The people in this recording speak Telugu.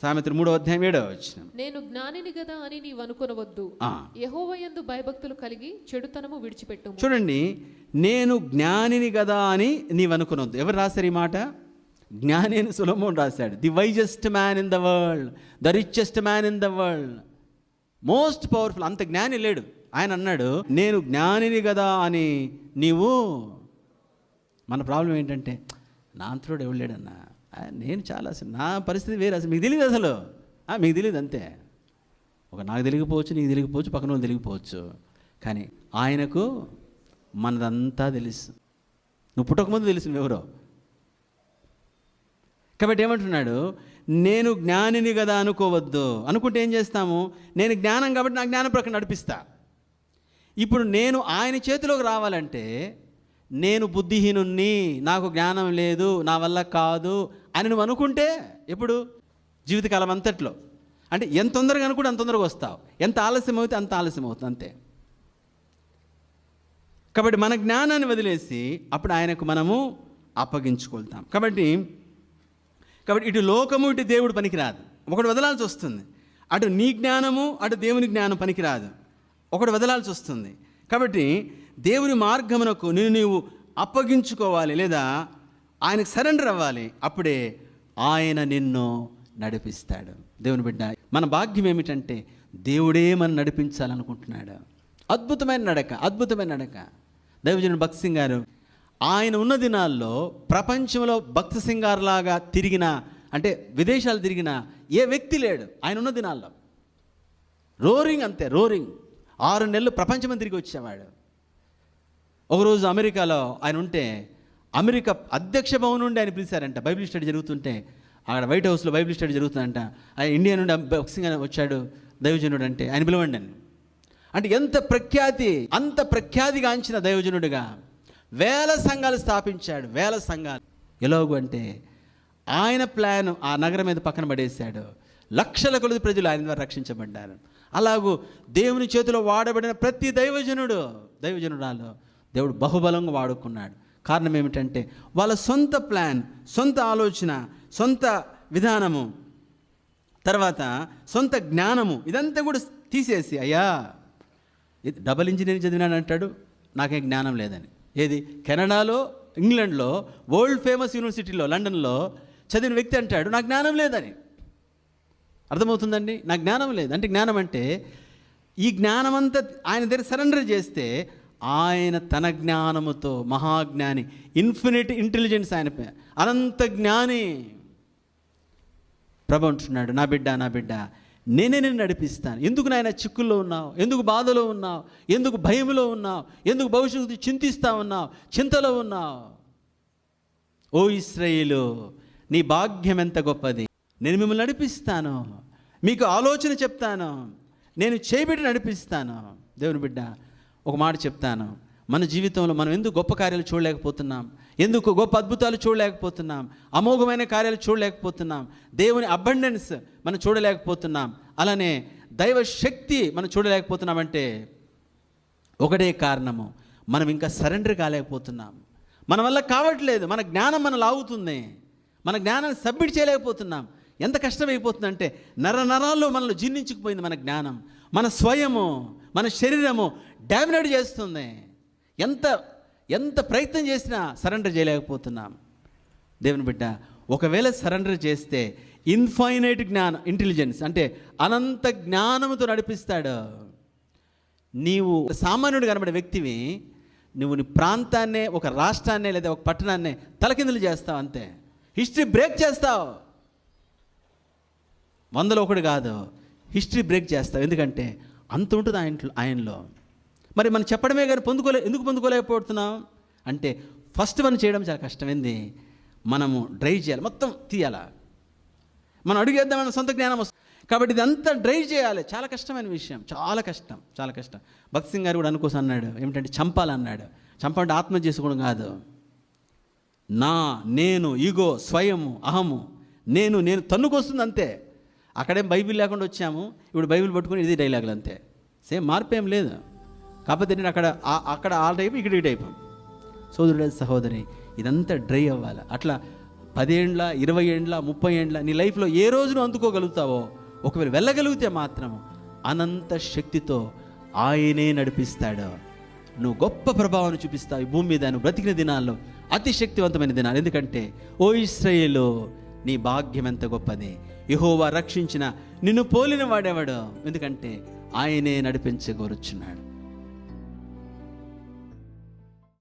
సామెతలు 3:7. నేను జ్ఞానిని కదా అని నీవు అనుకొనవద్దు, యెహోవాయందు భయభక్తులు కలిగి చెడుతనము విడిచిపెట్టుము. చూడండి, నేను జ్ఞానిని కదా అని నీవు అనుకొనవద్దు. ఎవరు రాశారు ఈ మాట? జ్ఞాని అని సొలొమోను రాశాడు. The wisest man in the world, the richest man in the world, most powerful. అంత జ్ఞాని లేడు. ఆయన అన్నాడు, నేను జ్ఞానిని కదా అని నీవు. మన ప్రాబ్లం ఏంటంటే, నా అంతరుడు ఎవడు లేడన్నా, నేను చాలా అసలు నా పరిస్థితి వేరే, అసలు మీకు తెలియదు, అసలు మీకు తెలియదు అంతే. నాకు తెలియకపోవచ్చు, నీకు తెలియకపోవచ్చు, పక్కన వాళ్ళు తెలియకపోవచ్చు, కానీ ఆయనకు మనదంతా తెలుసు. నువ్వు పుట్టకముందు తెలుసు నువ్వెవరో. కాబట్టి ఏమంటున్నాడు, నేను జ్ఞానిని కదా అనుకోవద్దు. అనుకుంటే ఏం చేస్తాము? నేను జ్ఞానం కాబట్టి నా జ్ఞానం ప్రకారం నడిపిస్తా. ఇప్పుడు నేను ఆయన చేతిలోకి రావాలంటే, నేను బుద్ధిహీనుణ్ణి, నాకు జ్ఞానం లేదు, నా వల్ల కాదు అని నువ్వు అనుకుంటే, ఎప్పుడు? జీవితకాలం అంతట్లో. అంటే ఎంత తొందరగా అనుకుంటే అంత తొందరగా వస్తావు, ఎంత ఆలస్యం అవుతే అంత ఆలస్యం అవుతుంది, అంతే. కాబట్టి మన జ్ఞానాన్ని వదిలేసి అప్పుడు ఆయనకు మనము అప్పగించుకుంటాం. కాబట్టి ఇటు లోకము, ఇటు దేవుడు పనికిరాదు. ఒకటి వదలాల్సి వస్తుంది. అటు నీ జ్ఞానము, అటు దేవుని జ్ఞానం పనికిరాదు. ఒకటి వదలాల్సి వస్తుంది. కాబట్టి దేవుని మార్గమునకు నీవు అప్పగించుకోవాలి, లేదా ఆయనకు సరెండర్ అవ్వాలి. అప్పుడే ఆయన నిన్ను నడిపిస్తాడు. దేవుని బిడ్డ, మన భాగ్యం ఏమిటంటే దేవుడే మనం నడిపించాలనుకుంటున్నాడు. అద్భుతమైన నడక, అద్భుతమైన నడక. దైవజనుడు భక్త్ సింగ్ గారు ఆయన ఉన్న దినాల్లో ప్రపంచంలో భక్త్ సింగ్ గారు లాగా తిరిగిన, అంటే విదేశాలు తిరిగిన ఏ వ్యక్తి లేడు ఆయన ఉన్న దినాల్లో. రోరింగ్, అంతే రోరింగ్. 6 నెలలు ప్రపంచం తిరిగి వచ్చేవాడు. ఒకరోజు అమెరికాలో ఆయన ఉంటే, అమెరికా అధ్యక్ష భవన్ నుండి ఆయన పిలిచారంట. బైబిల్ స్టడీ జరుగుతుంటే, అక్కడ వైట్ హౌస్లో బైబిల్ స్టడీ జరుగుతుందంట. ఆయన ఇండియా నుండి భక్త్ సింగ్ వచ్చాడు దైవజనుడు అంటే, ఆయన పిలవండి అని. అంటే ఎంత ప్రఖ్యాతి, అంత ప్రఖ్యాతిగాంచిన దైవజనుడిగా వేల సంఘాలు స్థాపించాడు, వేల సంఘాలు. ఎలాగూ అంటే ఆయన ప్లాన్ ఆ నగరం మీద పక్కన పడేశాడు. లక్షల కొలది ప్రజలు ఆయన ద్వారా రక్షించబడ్డారు. అలాగూ దేవుని చేతిలో వాడబడిన ప్రతి దైవజనుడాలో దేవుడు బహుబలంగా వాడుకున్నాడు. కారణం ఏమిటంటే వాళ్ళ సొంత ప్లాన్, సొంత ఆలోచన, సొంత విధానము, తర్వాత సొంత జ్ఞానము, ఇదంతా కూడా తీసేసి, అయ్యా డబుల్ ఇంజనీరింగ్ చదివినాడు అంటాడు, నాకేం జ్ఞానం లేదని. ఏది? కెనడాలో, ఇంగ్లాండ్లో, వరల్డ్ ఫేమస్ యూనివర్సిటీలో, లండన్లో చదివిన వ్యక్తి అంటాడు, నాకు జ్ఞానం లేదని. అర్థమవుతుందండి? నాకు జ్ఞానం లేదు అంటే, జ్ఞానం అంటే ఈ జ్ఞానం అంతా ఆయన దగ్గర సరెండర్ చేస్తే, ఆయన తన జ్ఞానముతో మహాజ్ఞాని, ఇన్ఫినిట్ ఇంటెలిజెన్స్, ఆయన అనంత జ్ఞాని. ప్రభు అంటున్నాడు, నా బిడ్డ నేనే నిన్ను నడిపిస్తాను. ఎందుకు నాయన చిక్కుల్లో ఉన్నావు? ఎందుకు బాధలో ఉన్నావు? ఎందుకు భయంలో ఉన్నావు? ఎందుకు భవిష్యత్తు చింతిస్తూ ఉన్నావు? చింతలో ఉన్నావు? ఓ ఇశ్రాయేలు, నీ భాగ్యం ఎంత గొప్పది. నేను మిమ్మల్ని నడిపిస్తాను, మీకు ఆలోచన చెప్తాను, నేను చేయబెట్టి నడిపిస్తాను. దేవుని బిడ్డ, ఒక మాట చెప్తాను. మన జీవితంలో మనం ఎందుకు గొప్ప కార్యాలు చూడలేకపోతున్నాం? ఎందుకు గొప్ప అద్భుతాలు చూడలేకపోతున్నాం? అమోఘమైన కార్యాలు చూడలేకపోతున్నాం? దేవుని అబండెన్స్ మనం చూడలేకపోతున్నాం? అలానే దైవ శక్తి మనం చూడలేకపోతున్నామంటే ఒకటే కారణము, మనం ఇంకా సరెండర్ కాలేకపోతున్నాం. మన వల్ల కావట్లేదు. మన జ్ఞానం మనం లాగుతుంది. మన జ్ఞానాన్ని సబ్మిట్ చేయలేకపోతున్నాం. ఎంత కష్టమైపోతుందంటే నరాల్లో మనలో జీర్ణించుకుపోయింది మన జ్ఞానం. మన స్వయము, మన శరీరము డామినేట్ చేస్తుంది. ఎంత ప్రయత్నం చేసినా సరెండర్ చేయలేకపోతున్నాం. దేవుని బిడ్డ, ఒకవేళ సరెండర్ చేస్తే ఇన్ఫైనైట్ ఇంటెలిజెన్స్, అంటే అనంత జ్ఞానముతో నడిపిస్తాడు. నీవు సామాన్యుడు కనబడే వ్యక్తివి, నువ్వు నీ ప్రాంతాన్నే, ఒక రాష్ట్రాన్నే, లేదా ఒక పట్టణాన్నే తలకిందులు చేస్తావు, అంతే. హిస్టరీ బ్రేక్ చేస్తావు. 100లో 1 కాదు, హిస్టరీ బ్రేక్ చేస్తావు. ఎందుకంటే అంత ఉంటుంది ఆయనలో. మరి మనం చెప్పడమే కానీ ఎందుకు పొందుకోలేకపోతున్నాం అంటే, ఫస్ట్ మనం చేయడం చాలా కష్టమైంది. మనము డ్రైవ్ చేయాలి, మొత్తం తీయాలా. మనం అడుగేద్దామని సొంత జ్ఞానం వస్తుంది. కాబట్టి ఇదంతా డ్రైవ్ చేయాలి. చాలా కష్టమైన విషయం, చాలా కష్టం. భక్త్ సింగ్ గారు కూడా అనుకోసం అన్నాడు, ఏమిటంటే చంపాలన్నాడు. చంపంటే ఆత్మహత్య చేసుకోవడం కాదు. నేను ఈగో, స్వయము, అహము, నేను తన్నుకొస్తుంది, అంతే. అక్కడేం బైబిల్ లేకుండా వచ్చాము, ఇప్పుడు బైబిల్ పట్టుకుని ఇది డైలాగులు, అంతే. సేమ్ మార్పేం లేదు. కాకపోతే నేను అక్కడ ఆ టైపు, ఇక్కడ ఈ టైపు. సోదరుడు, సహోదరి, ఇదంతా డ్రై అవ్వాలి. అట్లా 10 ఏండ్ల 20 ఏండ్ల 30 ఏండ్ల నీ లైఫ్లో ఏ రోజును అందుకోగలుగుతావో, ఒకవేళ వెళ్ళగలిగితే మాత్రము అనంత శక్తితో ఆయనే నడిపిస్తాడు. నువ్వు గొప్ప ప్రభావాన్ని చూపిస్తావు ఈ భూమి మీద. నువ్వు బ్రతికిన దినాల్లో అతి శక్తివంతమైన దినాలు. ఎందుకంటే ఓ ఇశ్రాయేలు, నీ భాగ్యం ఎంత గొప్పది. యెహోవా రక్షించిన నిన్ను పోలిన వాడెవడు? ఎందుకంటే ఆయనే నడిపించగోరుచున్నాడు.